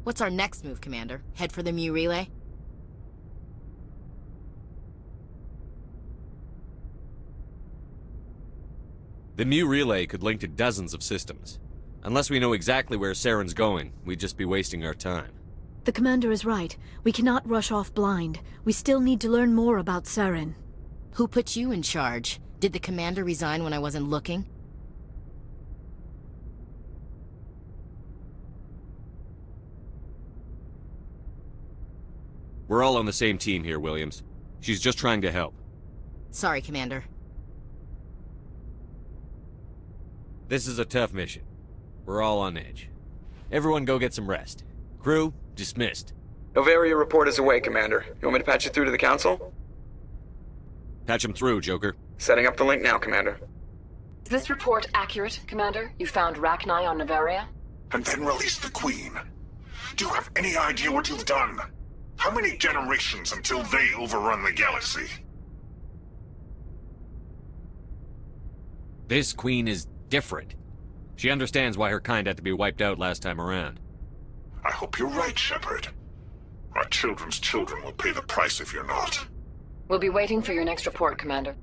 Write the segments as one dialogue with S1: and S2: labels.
S1: What's our next move, Commander? Head for the Mu relay?
S2: The Mu relay could link to dozens of systems. Unless we know exactly where Saren's going, we'd just be wasting our time.
S3: The Commander is right. We cannot rush off blind. We still need to learn more about Saren.
S1: Who put you in charge? Did the Commander resign when I wasn't looking?
S2: We're all on the same team here, Williams. She's just trying to help.
S1: Sorry, Commander.
S2: This is a tough mission. We're all on edge. Everyone go get some rest. Crew, dismissed.
S4: Novaria report is away, Commander. You want me to patch you through to the Council?
S2: Patch him through, Joker.
S4: Setting up the link now, Commander.
S5: Is this report accurate, Commander? You found Rachni on Novaria?
S6: And then released the Queen. Do you have any idea what you've done? How many generations until they overrun the galaxy?
S2: This Queen is different. She understands why her kind had to be wiped out last time around.
S6: I hope you're right, Shepard. Our children's children will pay the price if you're not.
S5: We'll be waiting for your next report, Commander.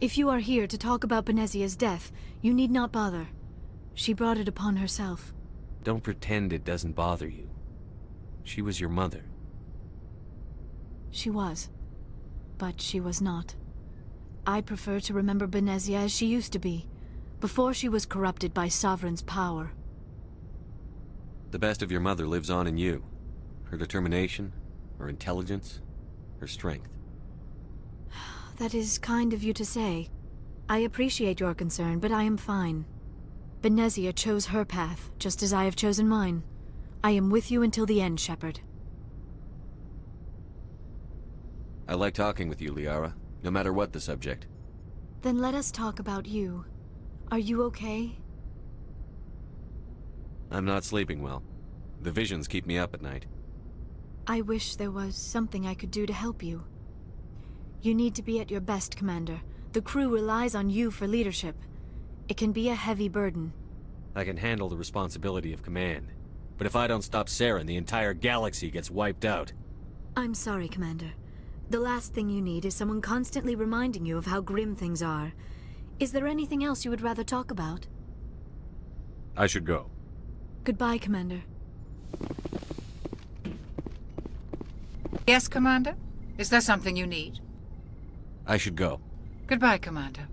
S3: If you are here to talk about Benezia's death, you need not bother. She brought it upon herself.
S2: Don't pretend it doesn't bother you. She was your mother.
S3: She was. But she was not. I prefer to remember Benezia as she used to be, before she was corrupted by Sovereign's power.
S2: The best of your mother lives on in you. Her determination, her intelligence, her strength.
S3: That is kind of you to say. I appreciate your concern, but I am fine. Benezia chose her path, just as I have chosen mine. I am with you until the end, Shepard.
S2: I like talking with you, Liara, no matter what the subject.
S3: Then let us talk about you. Are you okay?
S2: I'm not sleeping well. The visions keep me up at night.
S3: I wish there was something I could do to help you. You need to be at your best, Commander. The crew relies on you for leadership. It can be a heavy burden.
S2: I can handle the responsibility of command. But if I don't stop Saren, the entire galaxy gets wiped out.
S3: I'm sorry, Commander. The last thing you need is someone constantly reminding you of how grim things are. Is there anything else you would rather talk about?
S2: I should go.
S3: Goodbye, Commander.
S7: Yes, Commander? Is there something you need?
S2: I should go.
S7: Goodbye, Commander.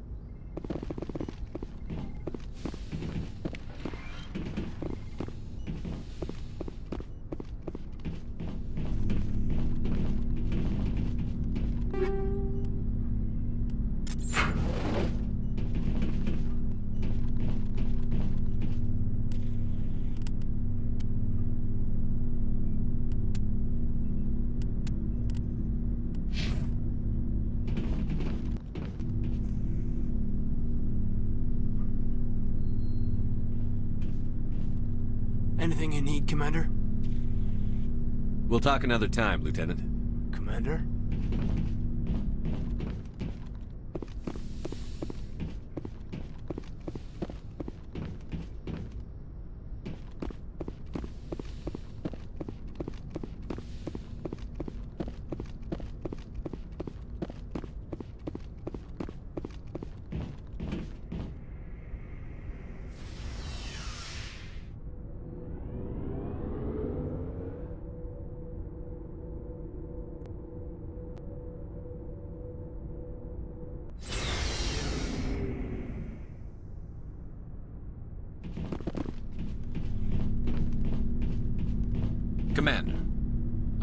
S8: Anything you need, Commander?
S2: We'll talk another time, Lieutenant.
S8: Commander?
S9: Commander,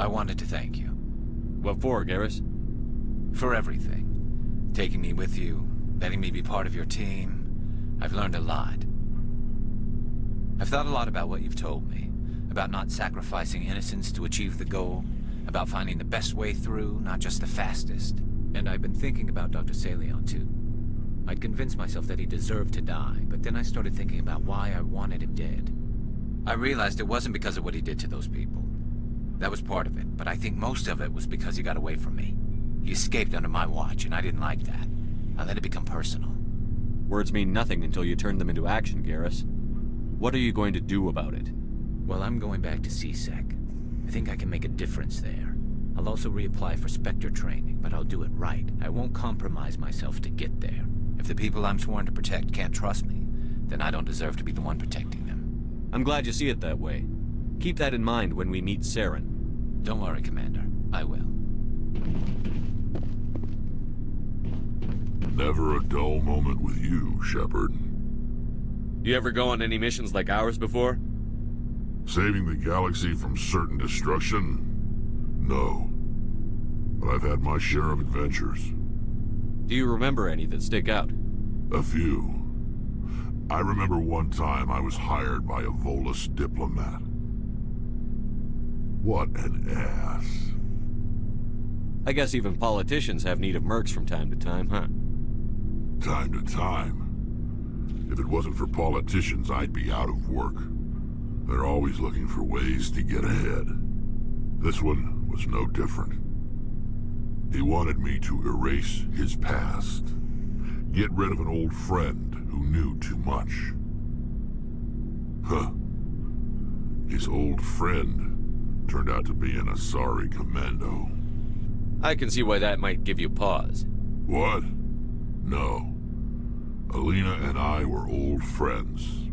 S9: I wanted to thank you.
S2: What for, Garrus?
S9: For everything. Taking me with you, letting me be part of your team. I've learned a lot. I've thought a lot about what you've told me. About not sacrificing innocence to achieve the goal. About finding the best way through, not just the fastest. And I've been thinking about Dr. Saleon, too. I'd convinced myself that he deserved to die, but then I started thinking about why I wanted him dead. I realized it wasn't because of what he did to those people. That was part of it, but I think most of it was because he got away from me. He escaped under my watch, and I didn't like that. I let it become personal.
S2: Words mean nothing until you turn them into action, Garrus. What are you going to do about it?
S9: Well, I'm going back to C-Sec. I think I can make a difference there. I'll also reapply for Spectre training, but I'll do it right. I won't compromise myself to get there. If the people I'm sworn to protect can't trust me, then I don't deserve to be the one protecting them.
S2: I'm glad you see it that way. Keep that in mind when we meet Saren.
S9: Don't worry, Commander. I will.
S6: Never a dull moment with you, Shepard.
S2: You ever go on any missions like ours before?
S6: Saving the galaxy from certain destruction? No. But I've had my share of adventures.
S2: Do you remember any that stick out?
S6: A few. I remember one time I was hired by a Volus diplomat. What an ass.
S2: I guess even politicians have need of mercs from time to time, huh?
S6: Time to time. If it wasn't for politicians, I'd be out of work. They're always looking for ways to get ahead. This one was no different. He wanted me to erase his past. Get rid of an old friend who knew too much. Huh. His old friend turned out to be an Asari commando.
S2: I can see why that might give you pause.
S6: What? No. Alina and I were old friends.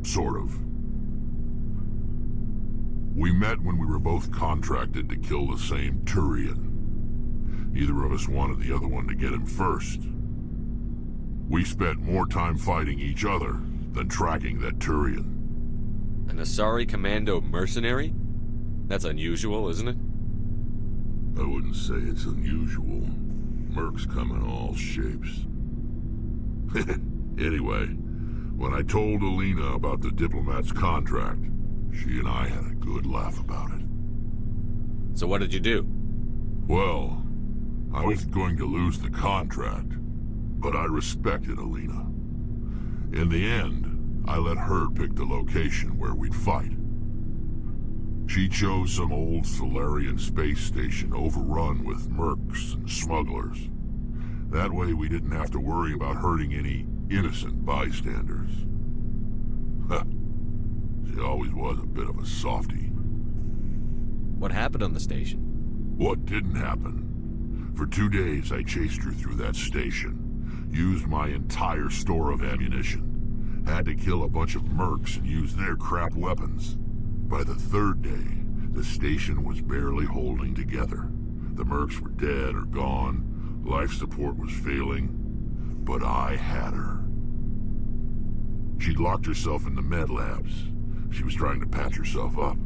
S6: Sort of. We met when we were both contracted to kill the same Turian. Neither of us wanted the other one to get him first. We spent more time fighting each other than tracking that Turian.
S2: An Asari commando mercenary? That's unusual, isn't it?
S6: I wouldn't say it's unusual. Mercs come in all shapes. Anyway, when I told Alina about the diplomat's contract, she and I had a good laugh about it.
S2: So what did you do?
S6: Well, I was going to lose the contract, but I respected Alina. In the end, I let her pick the location where we'd fight. She chose some old Solarian space station overrun with mercs and smugglers. That way we didn't have to worry about hurting any innocent bystanders. She always was a bit of a softie.
S2: What happened on the station?
S6: What didn't happen? For 2 days I chased her through that station, used my entire store of ammunition, had to kill a bunch of mercs and use their crap weapons. By the 3rd day, the station was barely holding together. The mercs were dead or gone, life support was failing, but I had her. She'd locked herself in the med labs. She was trying to patch herself up.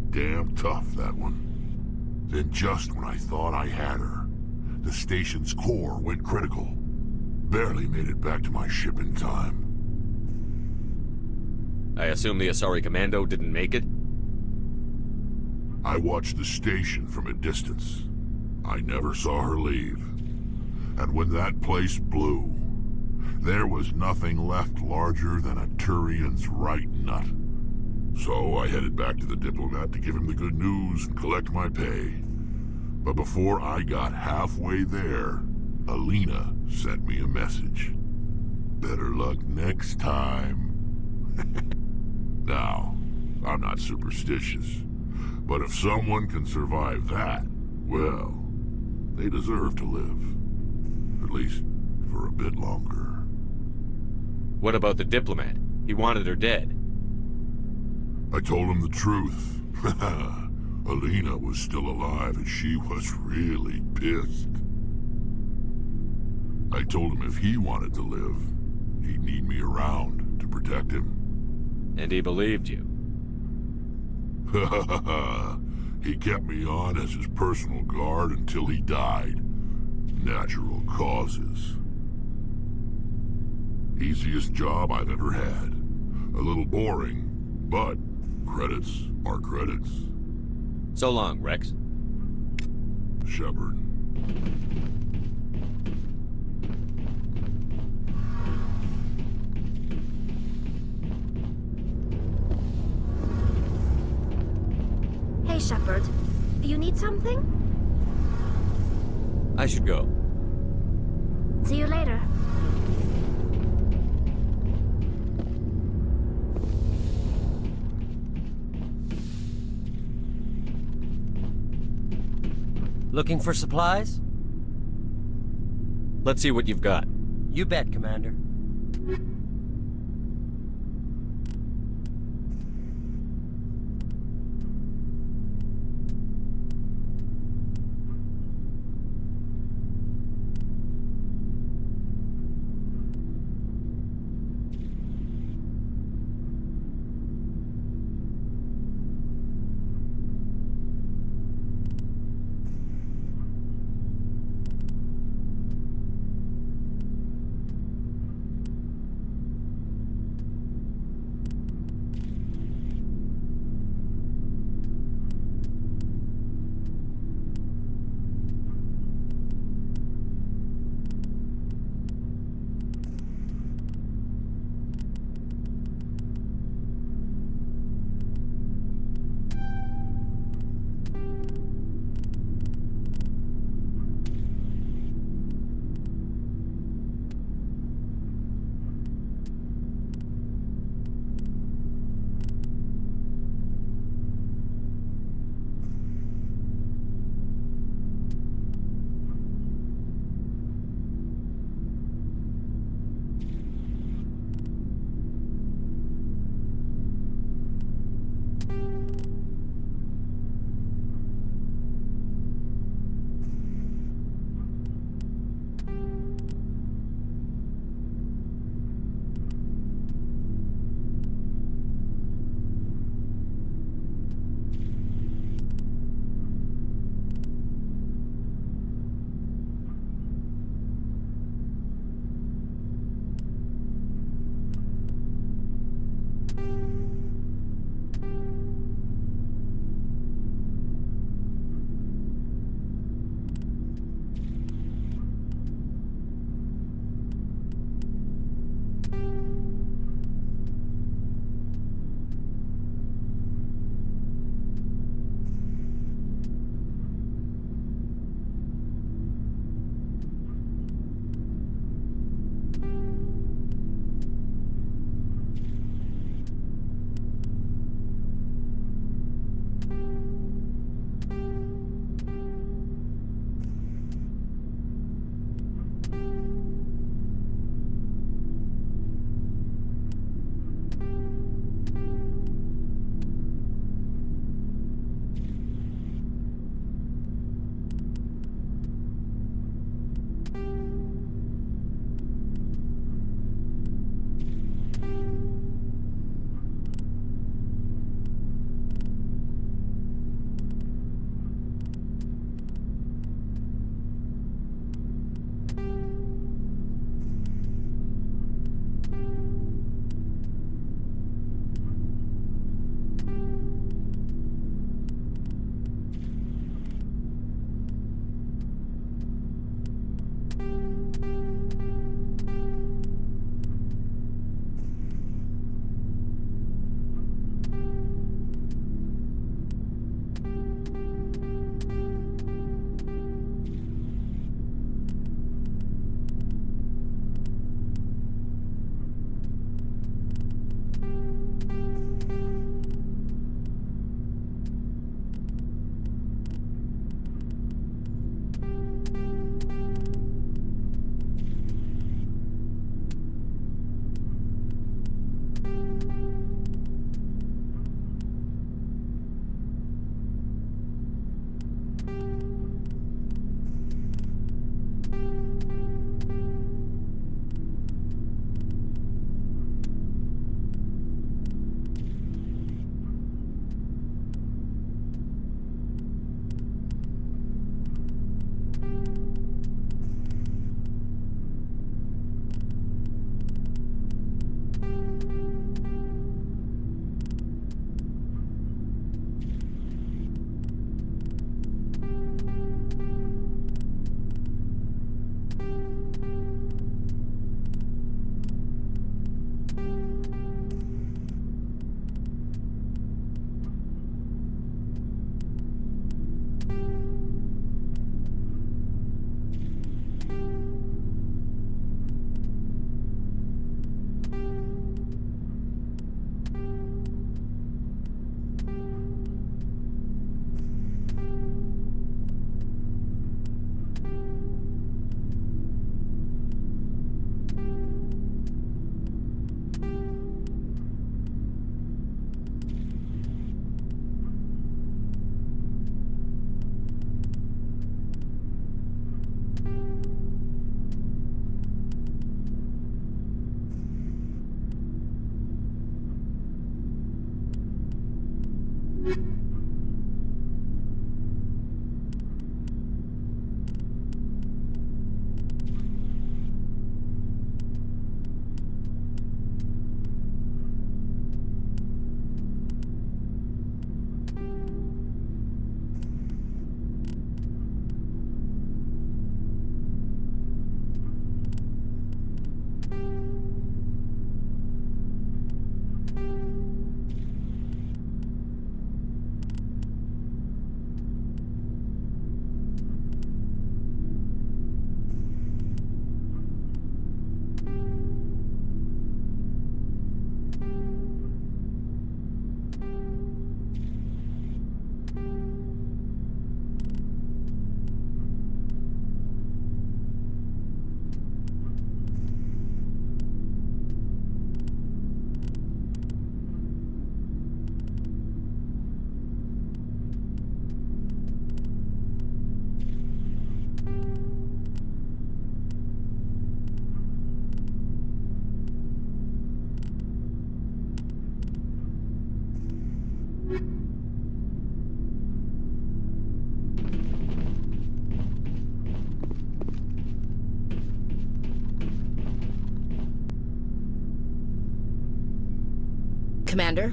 S6: Damn tough, that one. Then just when I thought I had her, the station's core went critical. Barely made it back to my ship in time.
S2: I assume the Asari commando didn't make it?
S6: I watched the station from a distance. I never saw her leave. And when that place blew, there was nothing left larger than a Turian's right nut. So I headed back to the diplomat to give him the good news and collect my pay. But before I got halfway there, Alina sent me a message. Better luck next time. Now, I'm not superstitious, but if someone can survive that, well, they deserve to live. At least for a bit longer.
S2: What about the diplomat? He wanted her dead.
S6: I told him the truth. Alina was still alive and she was really pissed. I told him if he wanted to live, he'd need me around to protect him.
S2: And he believed you.
S6: He kept me on as his personal guard until he died. Natural causes. Easiest job I've ever had. A little boring, but credits are credits.
S2: So long, Rex.
S6: Shepard.
S10: Hey, Shepard. You need something?
S2: I should go.
S10: See you later.
S11: Looking for supplies?
S2: Let's see what you've got.
S11: You bet, Commander.
S1: Commander?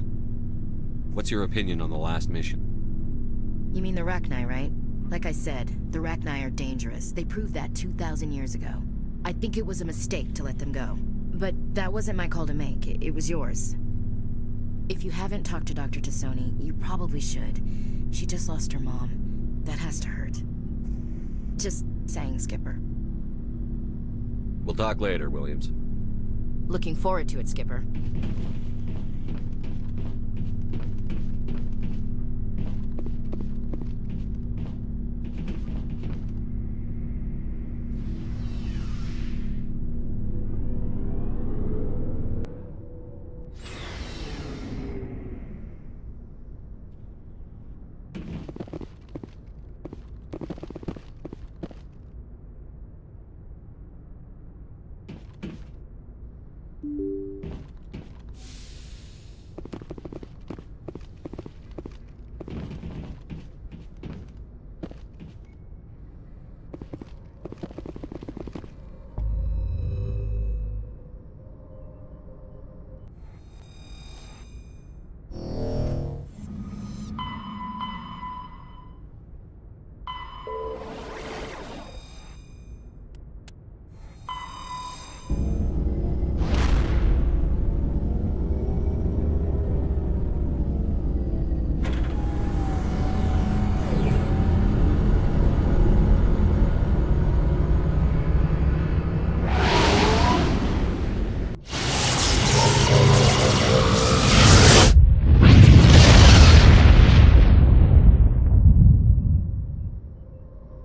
S2: What's your opinion on the last mission?
S1: You mean the Rachni, right? Like I said, the Rachni are dangerous. They proved that 2,000 years ago. I think it was a mistake to let them go. But that wasn't my call to make. It was yours. If you haven't talked to Dr. Tassoni, you probably should. She just lost her mom. That has to hurt. Just saying, Skipper.
S2: We'll talk later, Williams.
S1: Looking forward to it, Skipper.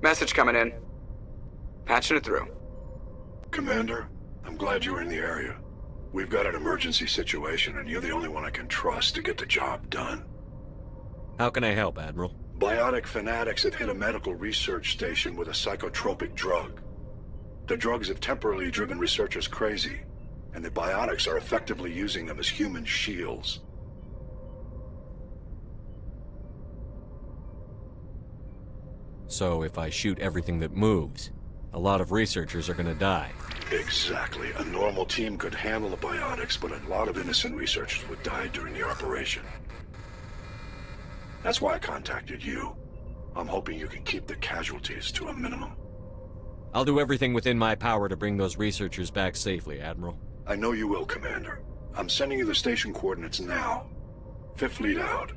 S4: Message coming in. Patching it through.
S12: Commander, I'm glad you were in the area. We've got an emergency situation, and you're the only one I can trust to get the job done.
S2: How can I help, Admiral?
S12: Biotic fanatics have hit a medical research station with a psychotropic drug. The drugs have temporarily driven researchers crazy, and the biotics are effectively using them as human shields.
S2: So if I shoot everything that moves, A lot of researchers are gonna die.
S12: Exactly. A normal team could handle the biotics, but a lot of innocent researchers would die during the operation. That's why I contacted you. I'm hoping you can keep the casualties to a minimum.
S2: I'll do everything within my power to bring those researchers back safely, Admiral.
S12: I know you will, Commander. I'm sending you the station coordinates now. Fifth Fleet out.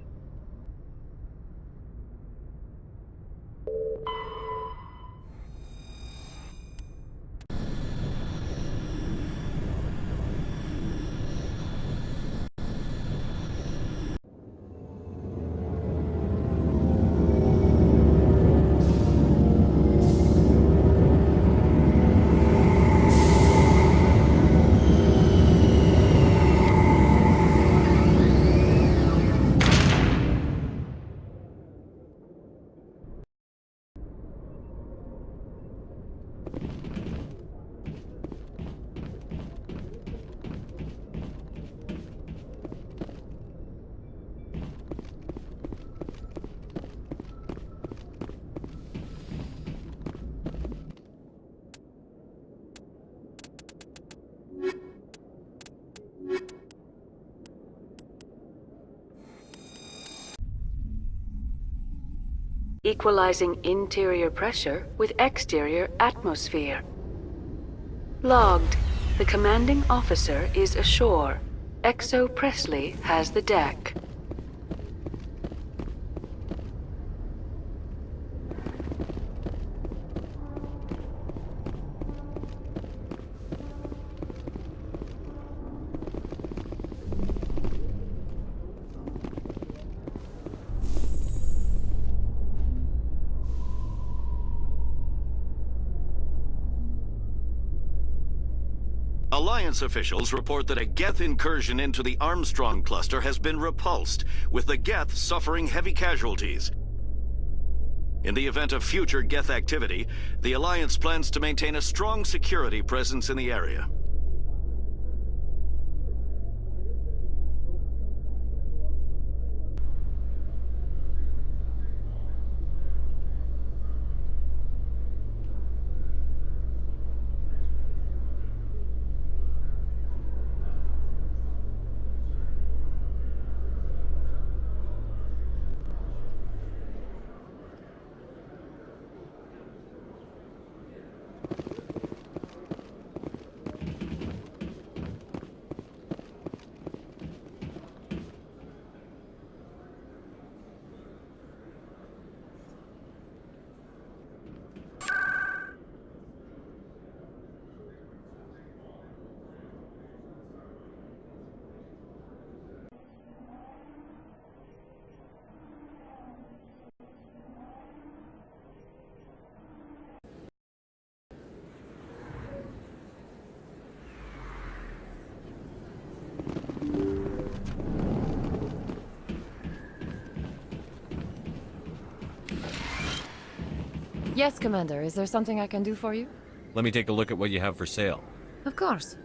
S5: Equalizing interior pressure with exterior atmosphere. Logged. The commanding officer is ashore. Exo Presley has the deck.
S13: Alliance officials report that a Geth incursion into the Armstrong cluster has been repulsed, with the Geth suffering heavy casualties. In the event of future Geth activity, the Alliance plans to maintain a strong security presence in the area.
S14: Yes, Commander. Is there something I can do for you?
S2: Let me take a look at what you have for sale.
S14: Of course.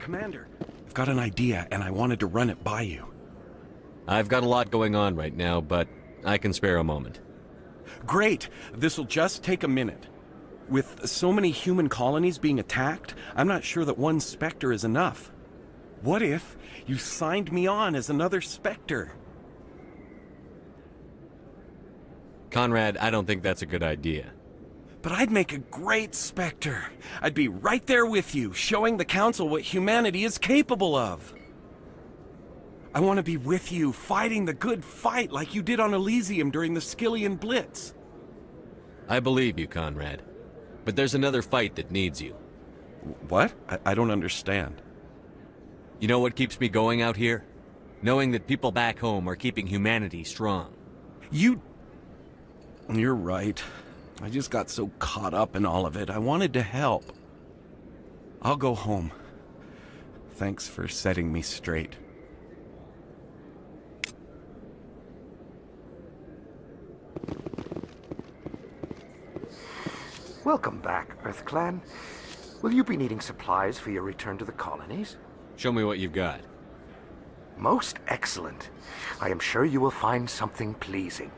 S15: Commander, I've got an idea, and I wanted to run it by you.
S2: I've got a lot going on right now, but I can spare a moment.
S15: Great! This'll just take a minute. With so many human colonies being attacked, I'm not sure that one Spectre is enough. What if you signed me on as another Spectre?
S2: Conrad, I don't think that's a good idea.
S15: But I'd make a great Spectre. I'd be right there with you, showing the Council what humanity is capable of. I want to be with you, fighting the good fight like you did on Elysium during the Skillian Blitz.
S2: I believe you, Conrad. But there's another fight that needs you.
S15: What? I don't understand.
S2: You know what keeps me going out here? Knowing that people back home are keeping humanity strong.
S15: You're right. I just got so caught up in all of it. I wanted to help. I'll go home. Thanks for setting me straight.
S16: Welcome back, EarthClan. Will you be needing supplies for your return to the colonies?
S2: Show me what you've got.
S16: Most excellent. I am sure you will find something pleasing.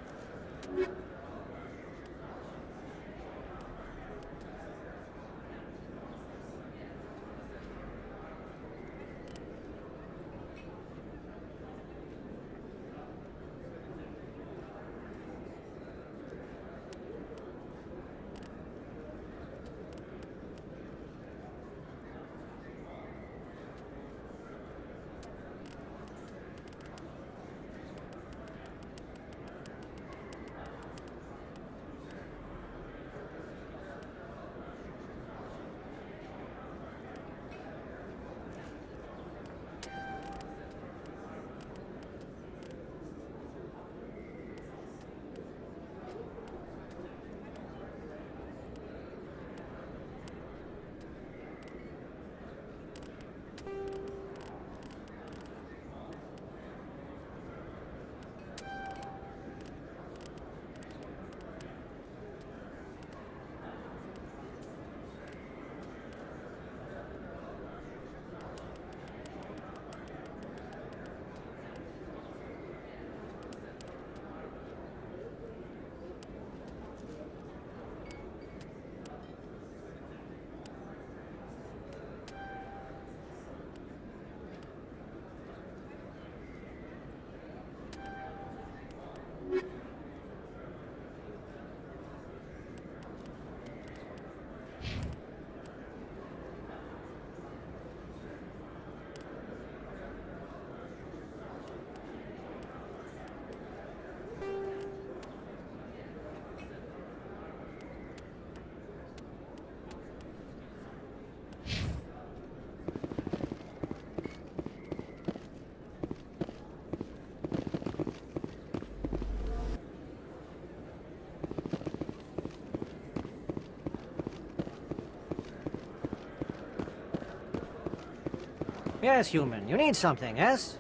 S17: Yes, human. You need something, yes?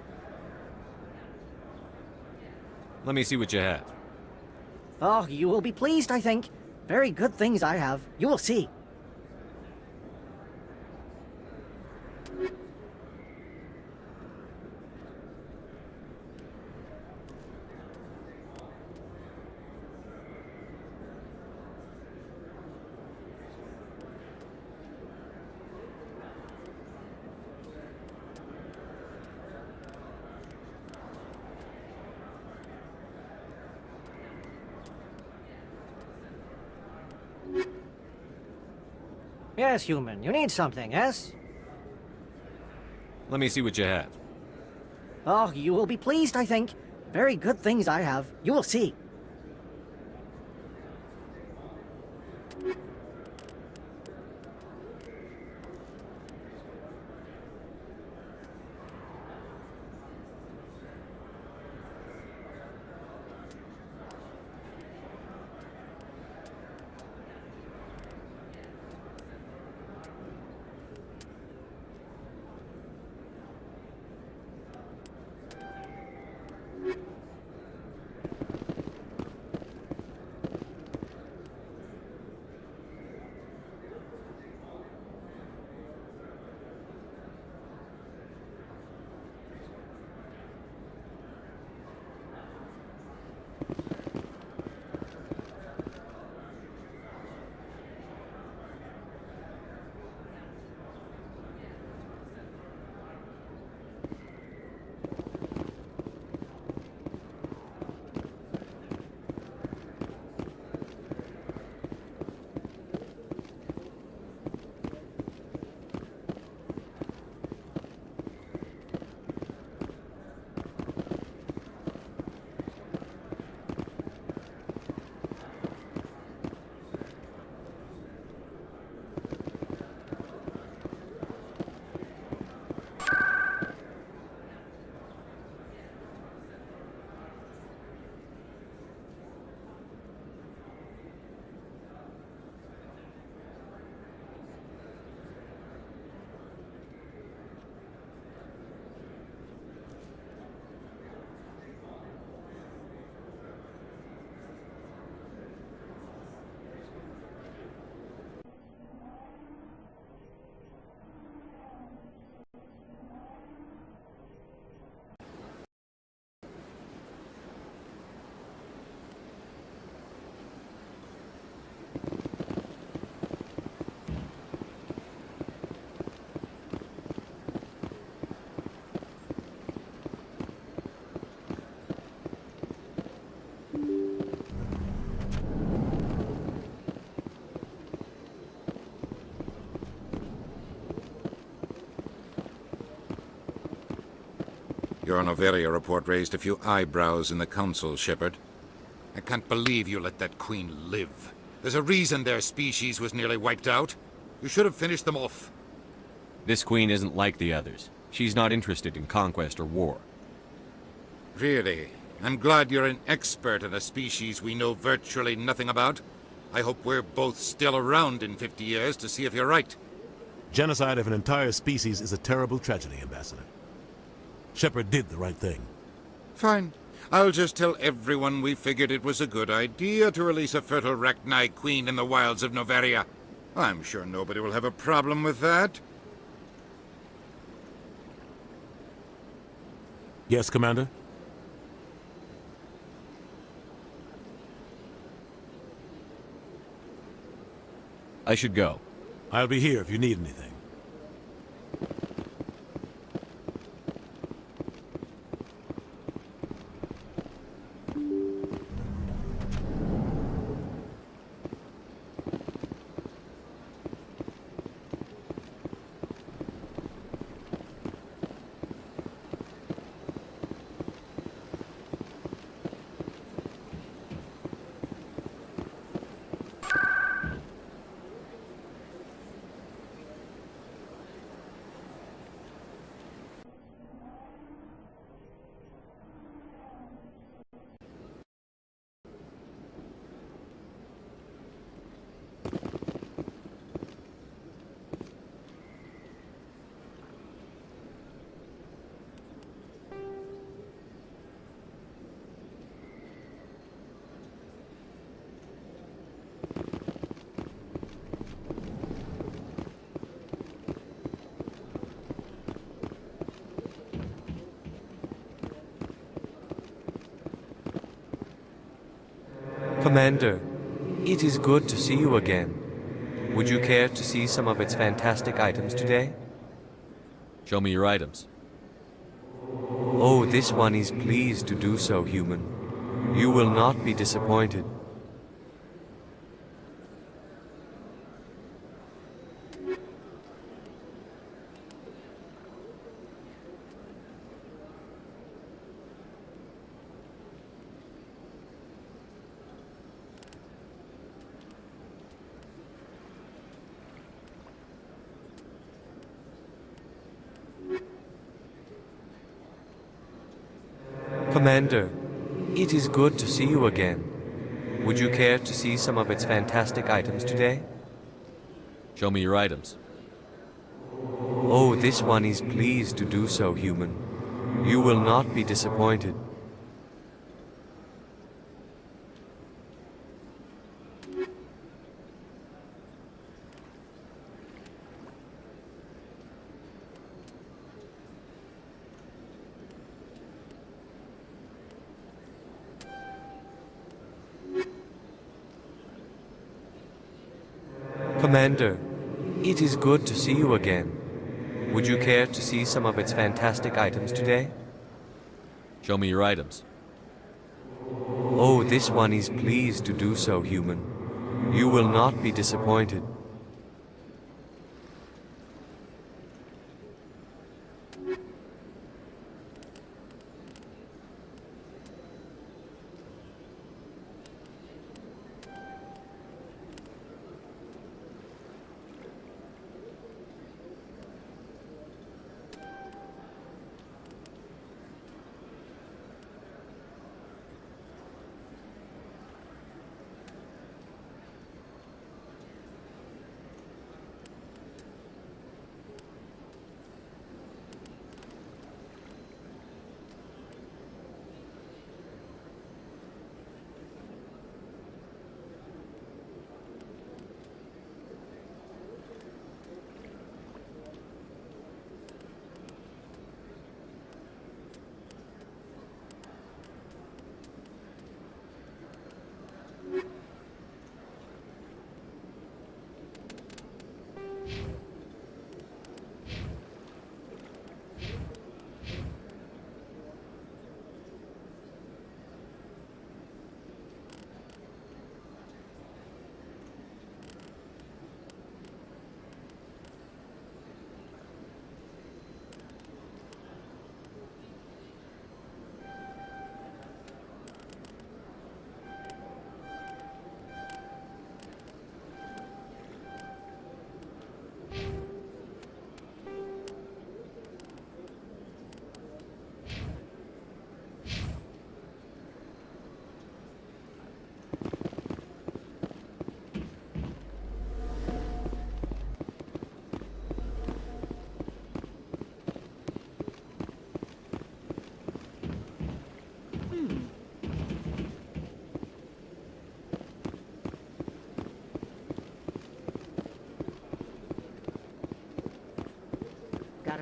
S2: Let me see what you have.
S17: Oh, you will be pleased, I think. Very good things I have. You will see. Yes, human. You need something, yes?
S2: Let me see what you have.
S17: Oh, you will be pleased, I think. Very good things I have. You will see.
S18: Your Noveria report raised a few eyebrows in the Council, Shepard. I can't believe you let that queen live. There's a reason their species was nearly wiped out. You should have finished them off.
S2: This queen isn't like the others. She's not interested in conquest or war.
S18: Really? I'm glad you're an expert in a species we know virtually nothing about. I hope we're both still around in 50 years to see if you're right.
S19: Genocide of an entire species is a terrible tragedy, Ambassador. Shepard did the right thing.
S18: Fine. I'll just tell everyone we figured it was a good idea to release a fertile Rachni queen in the wilds of Noveria. I'm sure nobody will have a problem with that.
S19: Yes, Commander?
S2: I should go.
S19: I'll be here if you need anything.
S20: Commander, it is good to see you again. Would you care to see some of its fantastic items today?
S2: Show me your items.
S20: Oh, this one is pleased to do so, human. You will not be disappointed. Commander, it is good to see you again. Would you care to see some of its fantastic items today?
S2: Show me your items.
S20: Oh, this one is pleased to do so, human. You will not be disappointed. Commander, it is good to see you again. Would you care to see some of its fantastic items today?
S2: Show me your items.
S20: Oh, this one is pleased to do so, human. You will not be disappointed.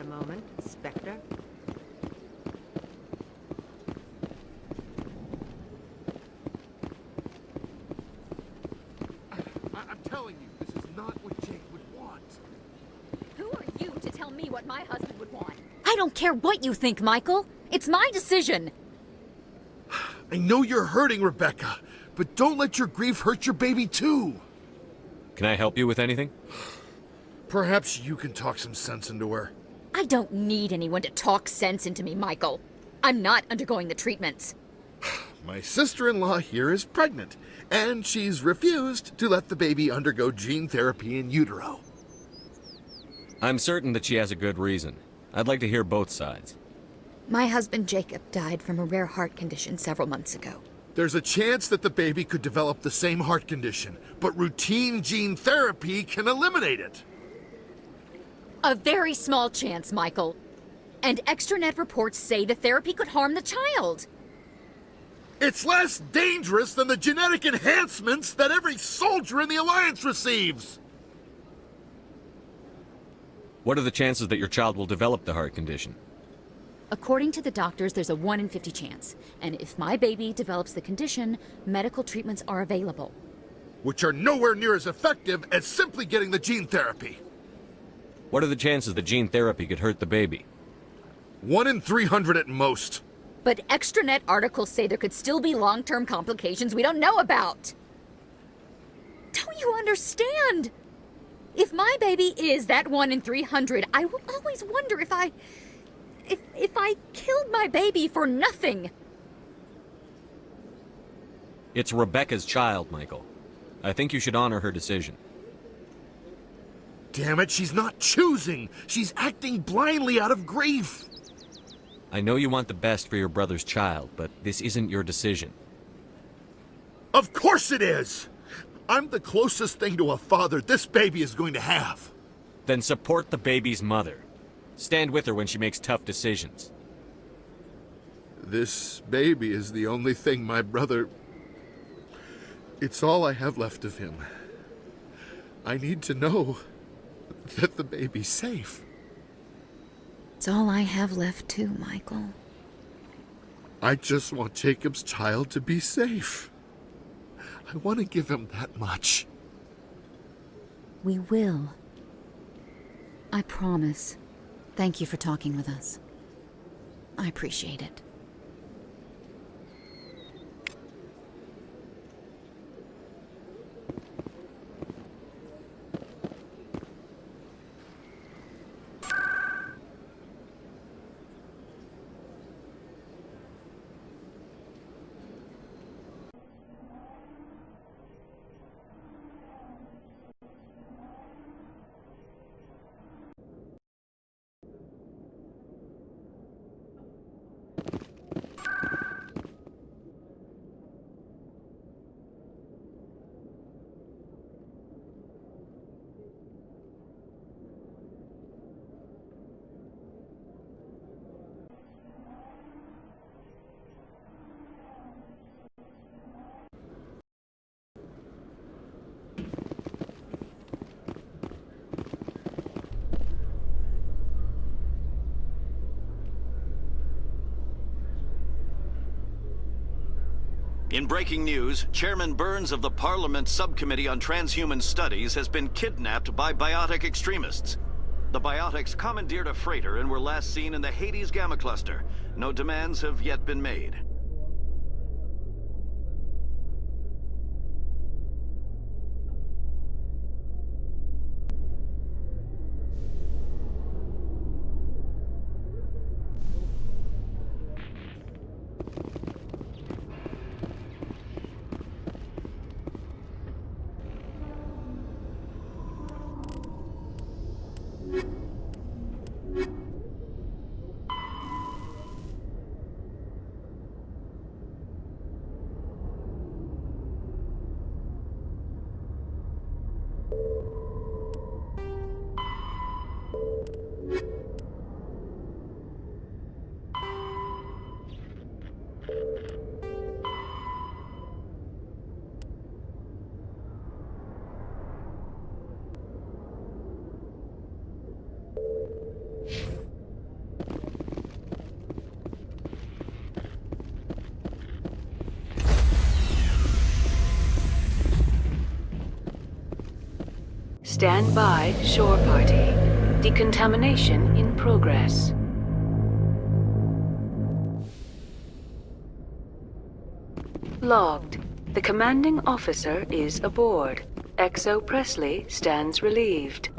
S21: moment, Spectre.
S22: I'm telling you, this is not what Jake would want.
S23: Who are you to tell me what my husband would want?
S24: I don't care what you think, Michael. It's my decision.
S22: I know you're hurting, Rebecca, but don't let your grief hurt your baby too.
S2: Can I help you with anything?
S22: Perhaps you can talk some sense into her.
S24: I don't need anyone to talk sense into me, Michael. I'm not undergoing the treatments.
S22: My sister-in-law here is pregnant, and she's refused to let the baby undergo gene therapy in utero.
S2: I'm certain that she has a good reason. I'd like to hear both sides.
S24: My husband Jacob died from a rare heart condition several months ago.
S22: There's a chance that the baby could develop the same heart condition, but routine gene therapy can eliminate it.
S24: A very small chance, Michael. And extranet reports say the therapy could harm the child.
S22: It's less dangerous than the genetic enhancements that every soldier in the Alliance receives.
S2: What are the chances that your child will develop the heart condition?
S24: According to the doctors, there's a 1 in 50 chance. And if my baby develops the condition, medical treatments are available.
S22: Which are nowhere near as effective as simply getting the gene therapy.
S2: What are the chances that gene therapy could hurt the baby?
S22: 1 in 300 at most.
S24: But extranet articles say there could still be long-term complications we don't know about. Don't you understand? If my baby is that 1 in 300, I will always wonder if I killed my baby for nothing.
S2: It's Rebecca's child, Michael. I think you should honor her decision.
S22: Damn it, she's not choosing. She's acting blindly out of grief.
S2: I know you want the best for your brother's child, but this isn't your decision.
S22: Of course it is! I'm the closest thing to a father this baby is going to have.
S2: Then support the baby's mother. Stand with her when she makes tough decisions.
S22: This baby is the only thing my brother... It's all I have left of him. I need to know that the baby's safe.
S24: It's all I have left too, Michael.
S22: I just want Jacob's child to be safe. I want to give him that much.
S24: We will. I promise. Thank you for talking with us. I appreciate it.
S13: In breaking news, Chairman Burns of the Parliament Subcommittee on Transhuman Studies has been kidnapped by biotic extremists. The biotics commandeered a freighter and were last seen in the Hades Gamma Cluster. No demands have yet been made.
S3: Stand by, shore party. Decontamination in progress. Logged. The commanding officer is aboard. XO Presley stands relieved.